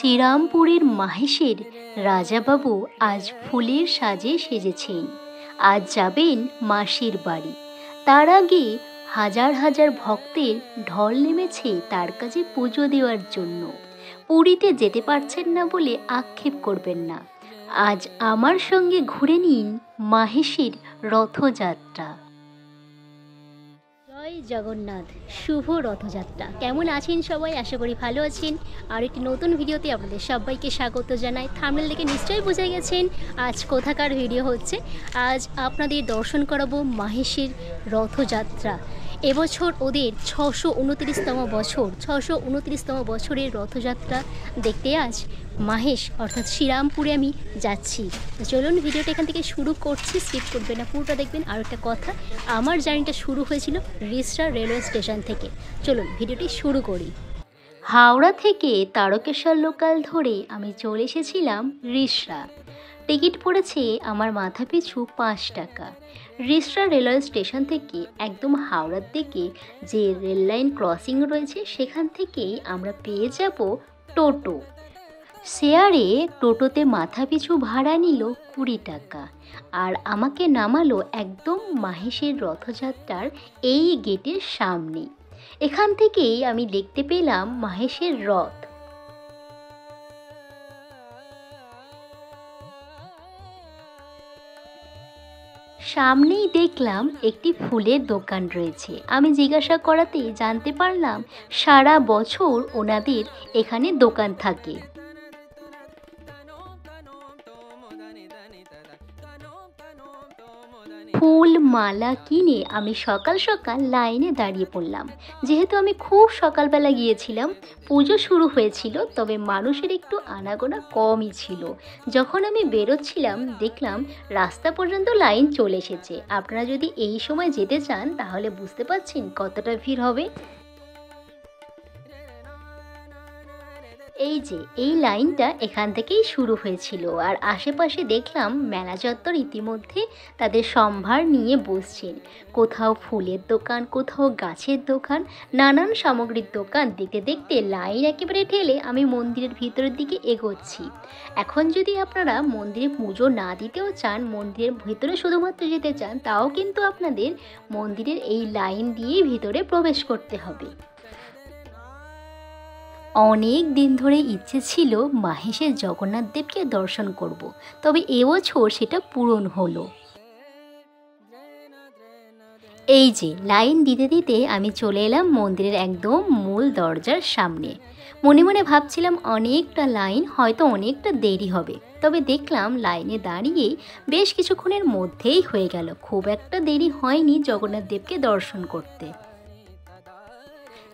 শ্রীরামপুরের মাহেশের রাজাবাবু আজ ফুলের সাজে সেজেছেন। আজ যাবেন মাসির বাড়ি। তার আগে হাজার হাজার ভক্তের ঢল নেমেছে তার কাছে পুজো দেওয়ার জন্য। পুরীতে যেতে পারছেন না বলে আক্ষেপ করবেন না। আজ আমার সঙ্গে ঘুরে নিন মাহেশের রথযাত্রা। জয় জগন্নাথ, শুভ রথযাত্রা। কেমন আছেন সবাই? আশা করি ভালো আছেন। আর একটি নতুন ভিডিওতে আপনাদের সবাইকে স্বাগত জানাই। থাম্বনেল দেখে নিশ্চয়ই বুঝে গেছেন আজ কোথাকার ভিডিও হচ্ছে। আজ আপনাদের দর্শন করাবো মাহেশের রথযাত্রা। এবছর ওদের 629তম বছরের রথযাত্রা দেখতে আজ মাহেশ অর্থাৎ শ্রীরামপুরে আমি যাচ্ছি। তো চলুন ভিডিওটা এখান থেকে শুরু করছি, স্কিপ করবেন না, পুরোটা দেখবেন। আর একটা কথা, আমার জার্নিটা শুরু হয়েছিল রিষড়া রেলওয়ে স্টেশন থেকে। চলুন ভিডিওটি শুরু করি। হাওড়া থেকে তারকেশ্বর লোকাল ধরে আমি চলে এসেছিলাম রিষড়া। টিকিট পড়েছে আমার মাথাপিছু 5 টাকা। রিষড়া রেলওয়ে স্টেশন থেকে একদম হাওড়ার দিকে যে রেল লাইন ক্রসিং রয়েছে সেখান থেকেই আমরা পেয়ে যাব টোটো। শেয়ারে টোটোতে মাথাপিছু ভাড়া নিল 20 টাকা আর আমাকে নামালো একদম মাহেশের রথযাত্রার এই গেটের সামনে। এখান থেকেই আমি দেখতে পেলাম মাহেশের রথ। সামনেই দেখলাম একটি ফুলের দোকান রয়েছে। আমি জিজ্ঞাসা করাতেই জানতে পারলাম সারা বছর ওনাদের এখানে দোকান থাকে। ফুল মালা কিনে আমি সকাল সকাল লাইনে দাঁড়িয়ে পড়লাম। যেহেতু আমি খুব সকালবেলা গিয়েছিলাম, পুজো শুরু হয়েছিল, তবে মানুষের একটু আনাগোনা কমই ছিল। যখন আমি বেরোচ্ছিলাম দেখলাম রাস্তা পর্যন্ত লাইন চলে এসেছে। আপনারা যদি এই সময় যেতে চান তাহলে বুঝতে পারছেন কতটা ভিড় হবে। এই যে এই লাইনটা এখান থেকেই শুরু হয়েছিল। আর আশেপাশে দেখলাম মেলা চত্বর ইতিমধ্যে তাদের সম্ভার নিয়ে বসছেন। কোথাও ফুলের দোকান, কোথাও গাছের দোকান, নানান সামগ্রীর দোকান। দেখতে দেখতে লাইন একেবারে ঠেলে আমি মন্দিরের ভিতরের দিকে এগোচ্ছি। এখন যদি আপনারা মন্দিরে পুজো না দিতেও চান, মন্দিরের ভিতরে শুধুমাত্র যেতে চান, তাও কিন্তু আপনাদের মন্দিরের এই লাইন দিয়েই ভিতরে প্রবেশ করতে হবে। অনেক দিন ধরে ইচ্ছে ছিল মাহেশের জগন্নাথ দেবকে দর্শন করব, তবে এবছর সেটা পূরণ হলো। এই যে লাইন দিতে দিতে আমি চলে এলাম মন্দিরের একদম মূল দরজার সামনে। মনে মনে ভাবছিলাম অনেকটা লাইন, হয়তো অনেকটা দেরি হবে, তবে দেখলাম লাইনে দাঁড়িয়ে বেশ কিছুক্ষণের মধ্যেই হয়ে গেল। খুব একটা দেরি হয়নি জগন্নাথ দেবকে দর্শন করতে।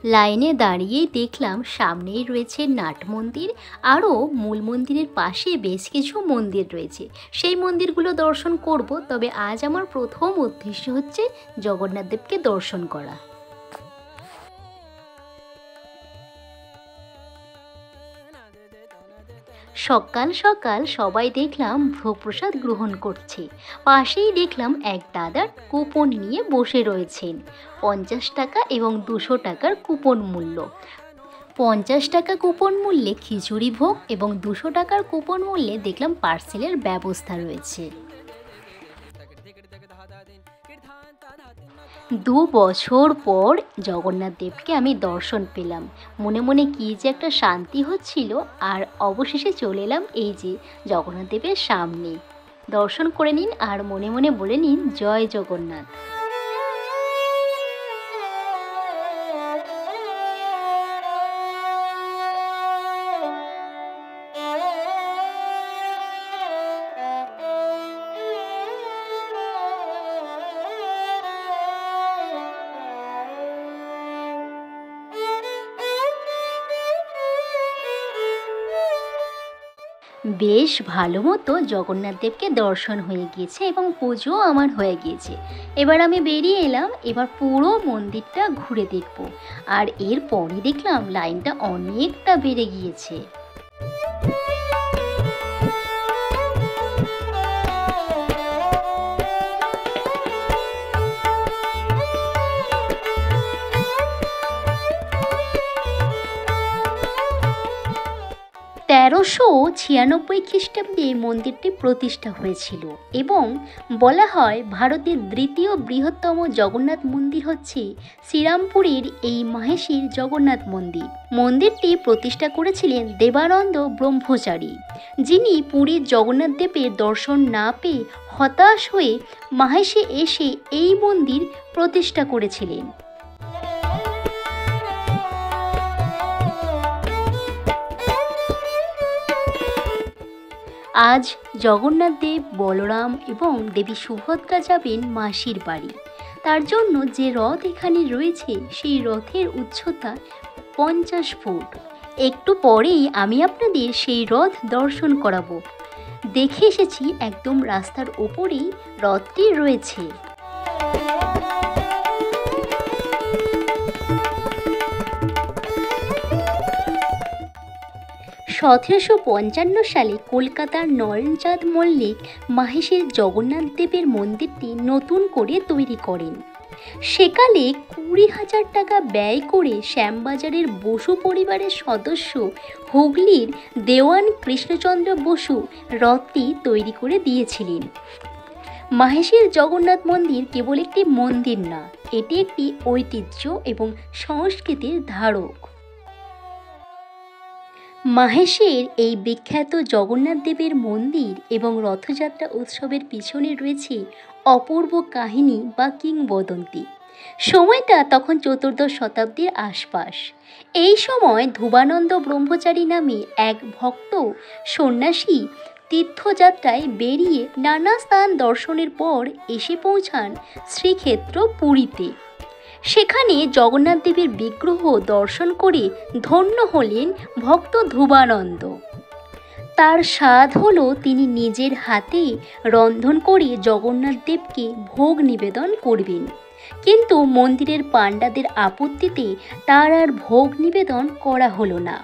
লাইনে দাঁড়িয়েই দেখলাম সামনেই রয়েছে নাট মন্দির, আরও মূল মন্দিরের পাশে বেশ কিছু মন্দির রয়েছে। সেই মন্দিরগুলো দর্শন করব, তবে আজ আমার প্রথম উদ্দেশ্য হচ্ছে জগন্নাথ দেবকে দর্শন করা। সকাল সকাল সবাই দেখলাম ভোগপ্রসাদ গ্রহণ করছে। পাশেই দেখলাম এক দাদা কুপন নিয়ে বসে রয়েছেন। 50 টাকা এবং 200 টাকার কুপন মূল্য। 50 টাকা কুপন মূল্যে খিচুড়ি ভোগ এবং 200 টাকার কুপন মূল্যে দেখলাম পার্সেলের ব্যবস্থা রয়েছে। 2 বছর পর জগন্নাথ দেবকে আমি দর্শন পেলাম। মনে মনে কী যে একটা শান্তি হচ্ছিল। আর অবশেষে চলে এলাম এই যে জগন্নাথ দেবের সামনে। দর্শন করে নিন আর মনে মনে বলে নিন জয় জগন্নাথ। বেশ ভালো মতো জগন্নাথ দেবকে দর্শন হয়ে গিয়েছে এবং পুজোও আমার হয়ে গিয়েছে। এবার আমি বেরিয়ে এলাম। এবার পুরো মন্দিরটা ঘুরে দেখব। আর এরপরই দেখলাম লাইনটা অনেকটা বেড়ে গিয়েছে। 1396 খ্রিস্টাব্দে মন্দিরটি প্রতিষ্ঠা হয়েছিল এবং বলা হয় ভারতের দ্বিতীয় বৃহত্তম জগন্নাথ মন্দির হচ্ছে শ্রীরামপুরের এই মাহেশের জগন্নাথ মন্দির। মন্দিরটি প্রতিষ্ঠা করেছিলেন দেবানন্দ ব্রহ্মচারী, যিনি পুরীর জগন্নাথ দেবের দর্শন না পেয়ে হতাশ হয়ে মাহেশে এসে এই মন্দির প্রতিষ্ঠা করেছিলেন। আজ জগন্নাথ দেব, বলরাম এবং দেবী সুভদ্রা যাবেন মাসির বাড়ি। তার জন্য যে রথ এখানে রয়েছে সেই রথের উচ্চতা 50 ফুট। একটু পরেই আমি আপনাদের সেই রথ দর্শন করাবো। দেখে এসেছি একদম রাস্তার ওপরেই রথটি রয়েছে। 1755 সালে কলকাতার নরেনচাঁদ মল্লিক মাহেশের জগন্নাথ দেবের মন্দিরটি নতুন করে তৈরি করেন। সেকালে 20,000 টাকা ব্যয় করে শ্যামবাজারের বসু পরিবারের সদস্য হুগলির দেওয়ান কৃষ্ণচন্দ্র বসু রথটি তৈরি করে দিয়েছিলেন। মাহেশের জগন্নাথ মন্দির কেবল একটি মন্দির না, এটি একটি ঐতিহ্য এবং সংস্কৃতির ধারক। মাহেশের এই বিখ্যাত জগন্নাথ দেবের মন্দির এবং রথযাত্রা উৎসবের পিছনে রয়েছে অপূর্ব কাহিনী বা কিংবদন্তি। সময়টা তখন 14দশ শতাব্দীর আশপাশ। এই সময় ধ্রুবানন্দ ব্রহ্মচারী নামে এক ভক্ত সন্ন্যাসী তীর্থযাত্রায় বেরিয়ে নানা স্থান দর্শনের পর এসে পৌঁছান শ্রীক্ষেত্র পুরীতে। সেখানে জগন্নাথ দেবের বিগ্রহ দর্শন করে ধন্য হলেন ভক্ত ধ্রুবানন্দ। তার স্বাদ হলো তিনি নিজের হাতে রন্ধন করে জগন্নাথ দেবকে ভোগ নিবেদন করবেন, কিন্তু মন্দিরের পাণ্ডাদের আপত্তিতে তার আর ভোগ নিবেদন করা হলো না।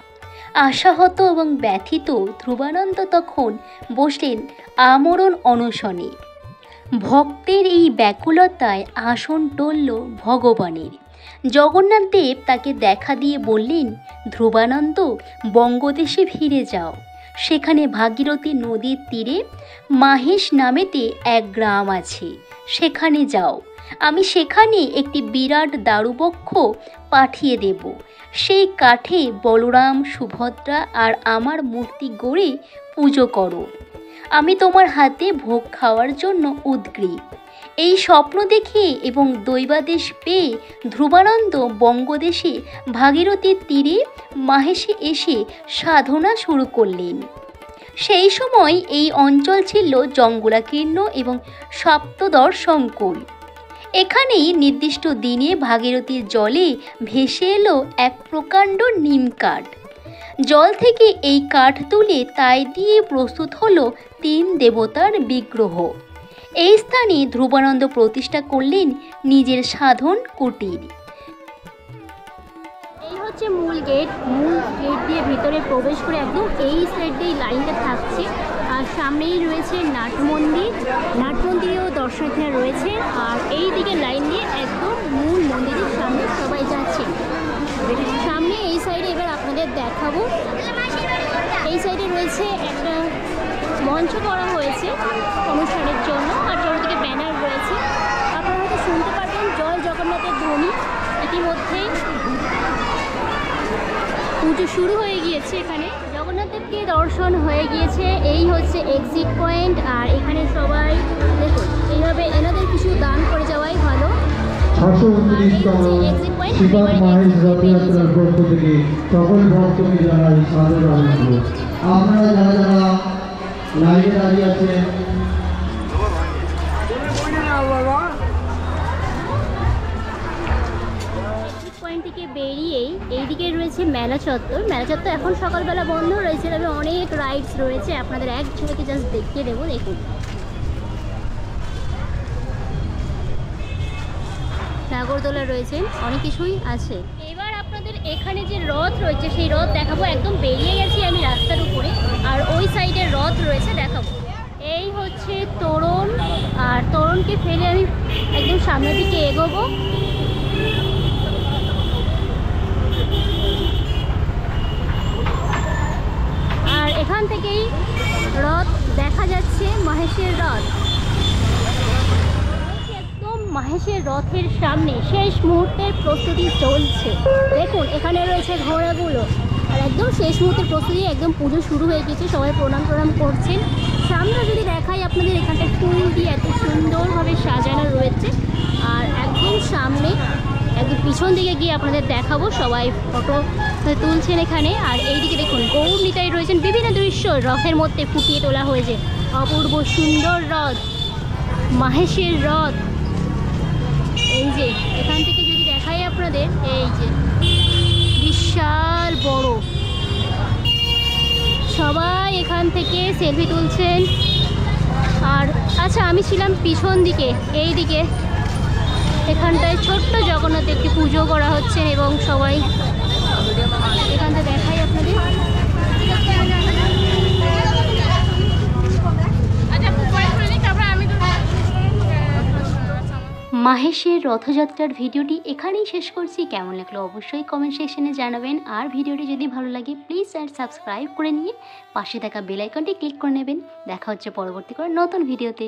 আশাহত এবং ব্যথিত ধ্রুবানন্দ তখন বসলেন আমরণ অনশনে। ভক্তের এই ব্যাকুলতায় আসন টলল ভগবানের। জগন্নাথ দেব তাকে দেখা দিয়ে বললেন, ধ্রুবানন্দ, বঙ্গদেশে ফিরে যাও। সেখানে ভাগীরথী নদীর তীরে মাহেশ নামেতে এক গ্রাম আছে, সেখানে যাও। আমি সেখানে একটি বিরাট দারুবক্ষ পাঠিয়ে দেব। সেই কাঠে বলরাম, সুভদ্রা আর আমার মূর্তি গড়ে পুজো করো। আমি তোমার হাতে ভোগ খাওয়ার জন্য উদগ্রীব। এই স্বপ্ন দেখে এবং দৈবাদেশ পেয়ে ধ্রুবানন্দ বঙ্গদেশে ভাগীরথীর তীরে মাহেশে এসে সাধনা শুরু করলেন। সেই সময় এই অঞ্চল ছিল জঙ্গলাকীর্ণ এবং সপ্তদর সংকুল। এখানেই নির্দিষ্ট দিনে ভাগীরথীর জলে ভেসে এলো এক প্রকাণ্ড নিম কাঠ। জল থেকে এই কাঠ তুলে তাই দিয়ে প্রস্তুত হলো 3 দেবতার বিগ্রহ। এই স্থানে ধ্রুবানন্দ প্রতিষ্ঠা করলেন নিজের সাধন কুটির। এই হচ্ছে মূল গেট দিয়ে ভিতরে প্রবেশ করে একদম এই সাইড দিয়ে লাইনটা থাকছে। আর সামনেই রয়েছে নাট মন্দিরেও দর্শনার্থীরা রয়েছে। আর এই দিকে লাইন দিয়ে একদম মূল মন্দিরের সামনে সবাই যাচ্ছে। সামনে এই সাইডে এবার আপনাদের দেখাবো, এই সাইডে রয়েছে একটা মঞ্চ করা হয়েছে অনুষ্ঠানের জন্য, আর চারিদিকে ব্যানার রয়েছে। আপনারা হয়তো শুনতে পারবেন জয় জগন্নাথের ধ্বনি। ইতিমধ্যেই পুজো শুরু হয়ে গিয়েছে। এখানে জগন্নাথ দেবকে দর্শন হয়ে গিয়েছে। এই হচ্ছে এক্সিট পয়েন্ট। আর এখানে সবাই দেখুন এইভাবে এনাদের কিছু দান করে যাওয়াই ভালো। 629তম শিবান মাহেশ রথযাত্রার পক্ষ থেকে সকল ভক্তকে জানাই সাদর আমন্ত্রণ। আপনারা যারা যারা লাইনে দাঁড়িয়ে আছেন, পয়েন্ট থেকে বেরিয়েই এইদিকে রয়েছে মেলা চত্বর। মেলা চত্বর এখন সকালবেলা বন্ধ রয়েছে, তবে অনেক রাইডস রয়েছে। আপনাদের এক ঝলকে জাস্ট দেখিয়ে দেবো। দেখুন নাগরদোলা রয়েছে, অনেক কিছুই আছে। এবার আপনাদের এখানে যে রথ রয়েছে সেই রথ দেখাবো। একদম বেরিয়ে গেছি আমি রাস্তার উপরে, আর ওই সাইডে রথ রয়েছে দেখাবো। এই হচ্ছে তোরণ, আর তোরণকে ফেলে আমি একদম সামনের দিকে এগোবো। আর এখান থেকেই রথ দেখা যাচ্ছে, মাহেশের রথ একদম মাহেশের রথের সামনে শেষ মুহূর্তের প্রস্তুতি চলছে। দেখুন এখানে রয়েছে ঘোড়াগুলো, আর একদম শেষ মুহূর্তের প্রস্তুতি, একদম পুজো শুরু হয়ে গেছে, সবাই প্রণাম করছেন। সামনে যদি দেখাই আপনাদের, এখানটা ফুল দিয়ে এত সুন্দরভাবে সাজানো রয়েছে। আর একদম সামনে একদম পিছন দিকে গিয়ে আপনাদের দেখাবো, সবাই ফটো তুলছেন এখানে। আর এইদিকে দেখুন গৌর নিতাই রয়েছেন, বিভিন্ন দৃশ্য রথের মধ্যে ফুটিয়ে তোলা হয়েছে। অপূর্ব সুন্দর রথ, মাহেশের রথ। এই যে এখান থেকে যদি দেখাই আপনাদের, এই যে বিশাল বড়, সবাই এখান থেকে সেলফি তুলছেন। আর আচ্ছা, আমি ছিলাম পিছন দিকে, এই দিকে এখানটায় ছোট্ট জগন্নাথ একটি পুজো করা হচ্ছে এবং সবাই এখানটা দেখাই আপনাদের। মাহেশের রথযাত্রার ভিডিওটি এখানেই শেষ করছি। কেমন লাগলো অবশ্যই কমেন্ট সেকশনে জানাবেন। আর ভিডিওটি যদি ভালো লাগে প্লিজ সাবস্ক্রাইব করে নিয়ে পাশে থাকা বেল আইকনটি ক্লিক করে নেবেন। দেখা হচ্ছে পরবর্তী করে নতুন ভিডিওতে।